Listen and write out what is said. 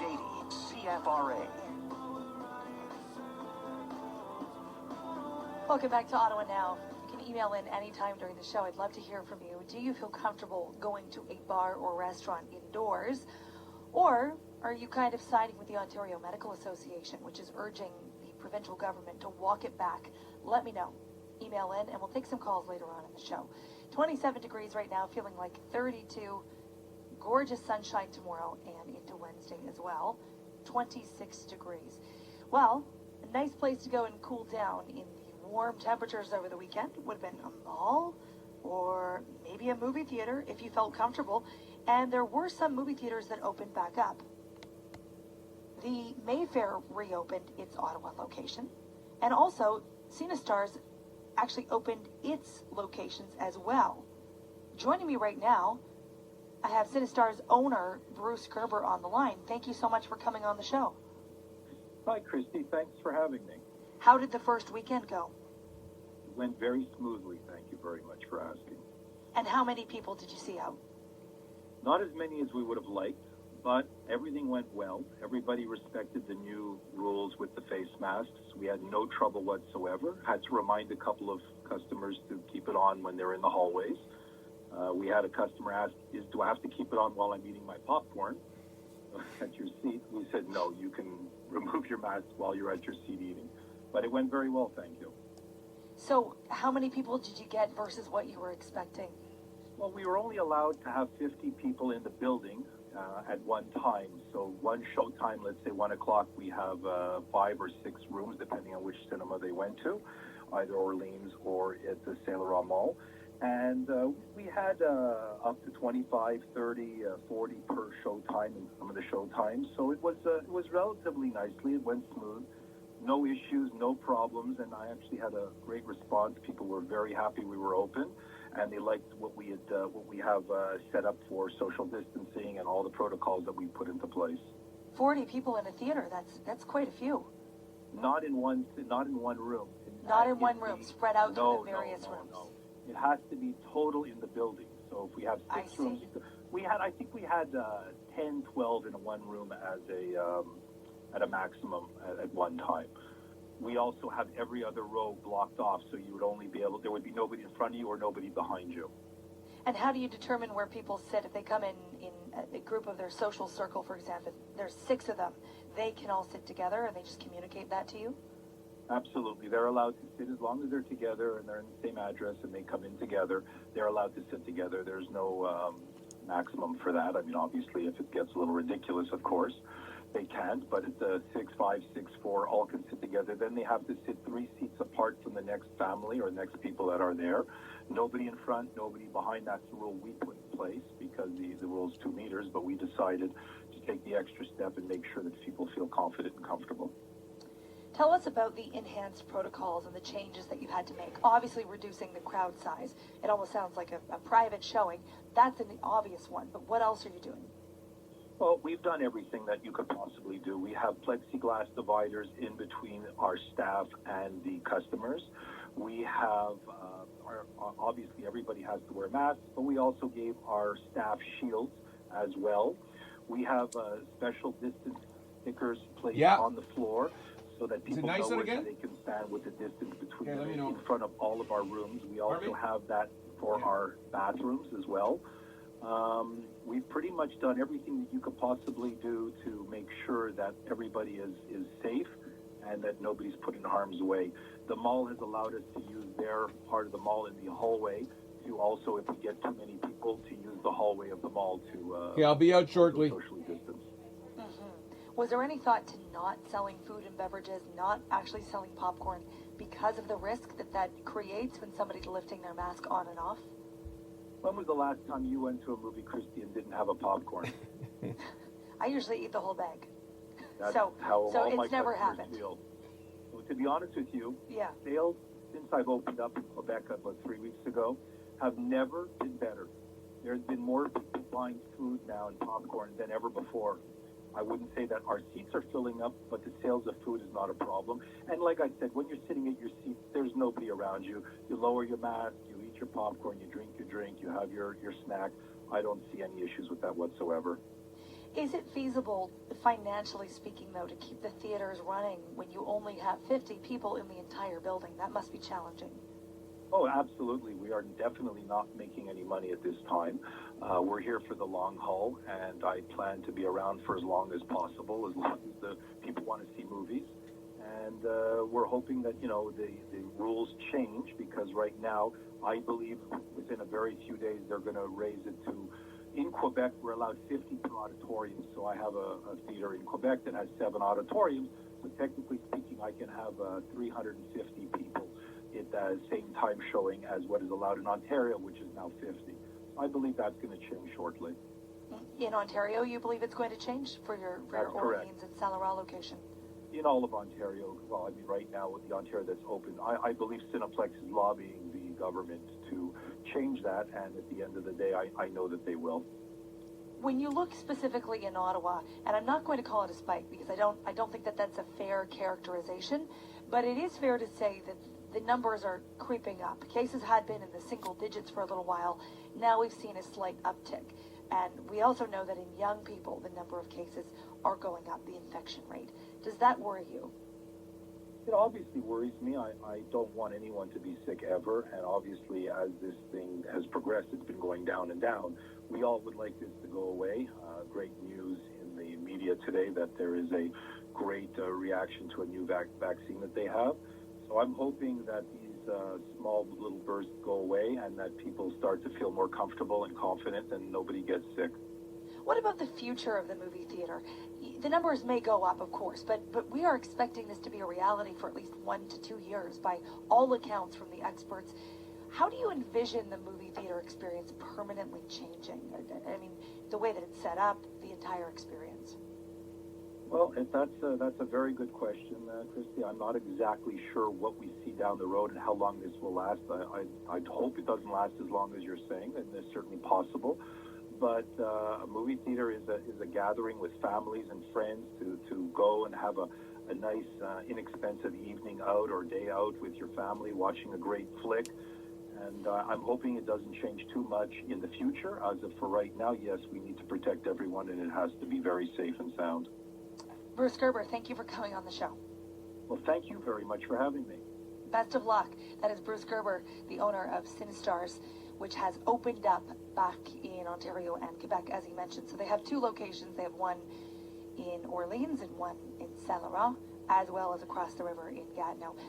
Shady, CFRA. Welcome back to Ottawa Now. You can email in anytime during the show. I'd love to hear from you. Do you feel comfortable going to a bar or restaurant indoors? Or are you kind of siding with the Ontario Medical Association, which is urging the provincial government to walk it back? Let me know. Email in, and we'll take some calls later on in the show. 27 degrees right now, feeling like 32. Gorgeous sunshine tomorrow and into Wednesday as well. 26 degrees. Well, a nice place to go and cool down in the warm temperatures over the weekend would have been a mall or maybe a movie theater if you felt comfortable. And there were some movie theaters that opened back up. The Mayfair reopened its Ottawa location, and also CineStars actually opened its locations as well. Joining me right now, I have CineStars owner Bruce Gurberg on the line. Thank you so much for coming on the show. Hi, Kristy. Thanks for having me. How did the first weekend go? It went very smoothly. Thank you very much for asking. And how many people did you see out? Not as many as we would have liked, but everything went well. Everybody respected the new rules with the face masks. We had no trouble whatsoever. Had to remind a couple of customers to keep it on when they're in the hallways. We had a customer ask, do I have to keep it on while I'm eating my popcorn at your seat? We said, no, you can remove your mask while you're at your seat eating. But it went very well, thank you. So how many people did you get versus what you were expecting? Well, we were only allowed to have 50 people in the building at one time. So one show time, let's say 1 o'clock, we have 5 or 6 rooms, depending on which cinema they went to, either Orleans or at the CFRA Mall. And we had up to 25, 30, 40 per show time in some of the show times. So it was relatively nicely. It went smooth. No issues, no problems, and I actually had a great response. People were very happy we were open, and they liked what we have set up for social distancing and all the protocols that we put into place. 40 people in a theater. That's quite a few. Not in one room. Not in one room, spread out to the various rooms. No. It has to be total in the building. So if we have 6 rooms, I think we had 10, 12 in one room as at a maximum at one time. We also have every other row blocked off, so you would only be able, there would be nobody in front of you or nobody behind you. And how do you determine where people sit? If they come in a group of their social circle, for example, there's 6 of them, they can all sit together and they just communicate that to you? Absolutely. They're allowed to sit as long as they're together and they're in the same address and they come in together. They're allowed to sit together. There's no maximum for that. I mean, obviously, if it gets a little ridiculous, of course, they can't. But it's 6, 5, 6, 4, all can sit together. Then they have to sit 3 seats apart from the next family or next people that are there. Nobody in front, nobody behind. That's the rule we put in place because the rule is 2 meters. But we decided to take the extra step and make sure that people feel confident and comfortable. Tell us about the enhanced protocols and the changes that you had to make. Obviously, reducing the crowd size. It almost sounds like a private showing. That's an obvious one, but what else are you doing? Well, we've done everything that you could possibly do. We have plexiglass dividers in between our staff and the customers. We have, obviously everybody has to wear masks, but we also gave our staff shields as well. We have special distance stickers placed on the floor, so that people know where they can stand with the distance between them in front of all of our rooms. We also have that for our bathrooms as well. We've pretty much done everything that you could possibly do to make sure that everybody is safe and that nobody's put in harm's way. The mall has allowed us to use their part of the mall in the hallway to also, if we get too many people, to use the hallway of the mall to I'll be out shortly. Socially distance. Was there any thought to not selling food and beverages, not actually selling popcorn, because of the risk that creates when somebody's lifting their mask on and off? When was the last time you went to a movie, Kristy, and didn't have a popcorn? I usually eat the whole bag. That's so all it's never happened. Feel. So to be honest with you, yeah. Sales since I've opened up in Quebec about 3 weeks ago have never been better. There's been more people buying food now and popcorn than ever before. I wouldn't say that our seats are filling up, but the sales of food is not a problem. And like I said, when you're sitting at your seat, there's nobody around you. You lower your mask, you eat your popcorn, you drink your drink, you have your snack. I don't see any issues with that whatsoever. Is it feasible, financially speaking, though, to keep the theaters running when you only have 50 people in the entire building? That must be challenging. Oh, absolutely. We are definitely not making any money at this time. We're here for the long haul, and I plan to be around for as long as possible, as long as the people want to see movies. And we're hoping that, you know, the rules change, because right now, I believe within a very few days, they're going to raise it to, in Quebec, we're allowed 50 per auditorium. So I have a theater in Quebec that has 7 auditoriums. So technically speaking, I can have 350 people at the same time showing as what is allowed in Ontario, which is now 50. I believe that's going to change shortly. In Ontario, you believe it's going to change for your Orleans and CFRA location? In all of Ontario, well, I mean, right now with the Ontario that's open, I believe Cineplex is lobbying the government to change that, and at the end of the day, I know that they will. When you look specifically in Ottawa, and I'm not going to call it a spike because I don't think that that's a fair characterization, but it is fair to say that the numbers are creeping up. Cases had been in the single digits for a little while. Now we've seen a slight uptick. And we also know that in young people, the number of cases are going up, the infection rate. Does that worry you? It obviously worries me. I don't want anyone to be sick ever, and obviously as this thing has progressed, it's been going down and down. We all would like this to go away. Great news in the media today that there is a great reaction to a new vaccine that they have. So I'm hoping that these small little bursts go away and that people start to feel more comfortable and confident and nobody gets sick. What about the future of the movie theater? The numbers may go up, of course, but we are expecting this to be a reality for at least 1 to 2 years by all accounts from the experts. How do you envision the movie theater experience permanently changing? I mean, the way that it's set up, the entire experience. Well, that's a very good question, Kristy. I'm not exactly sure what we see down the road and how long this will last. I'd hope it doesn't last as long as you're saying, and it's certainly possible. But a movie theater is a gathering with families and friends to go and have a nice, inexpensive evening out or day out with your family watching a great flick. And I'm hoping it doesn't change too much in the future. As of for right now, yes, we need to protect everyone, and it has to be very safe and sound. Bruce Gurberg, thank you for coming on the show. Well, thank you very much for having me. Best of luck. That is Bruce Gurberg, the owner of CineStars, which has opened up back in Ontario and Quebec, as he mentioned. So they have 2 locations. They have one in Orleans and one in CFRA, as well as across the river in Gatineau.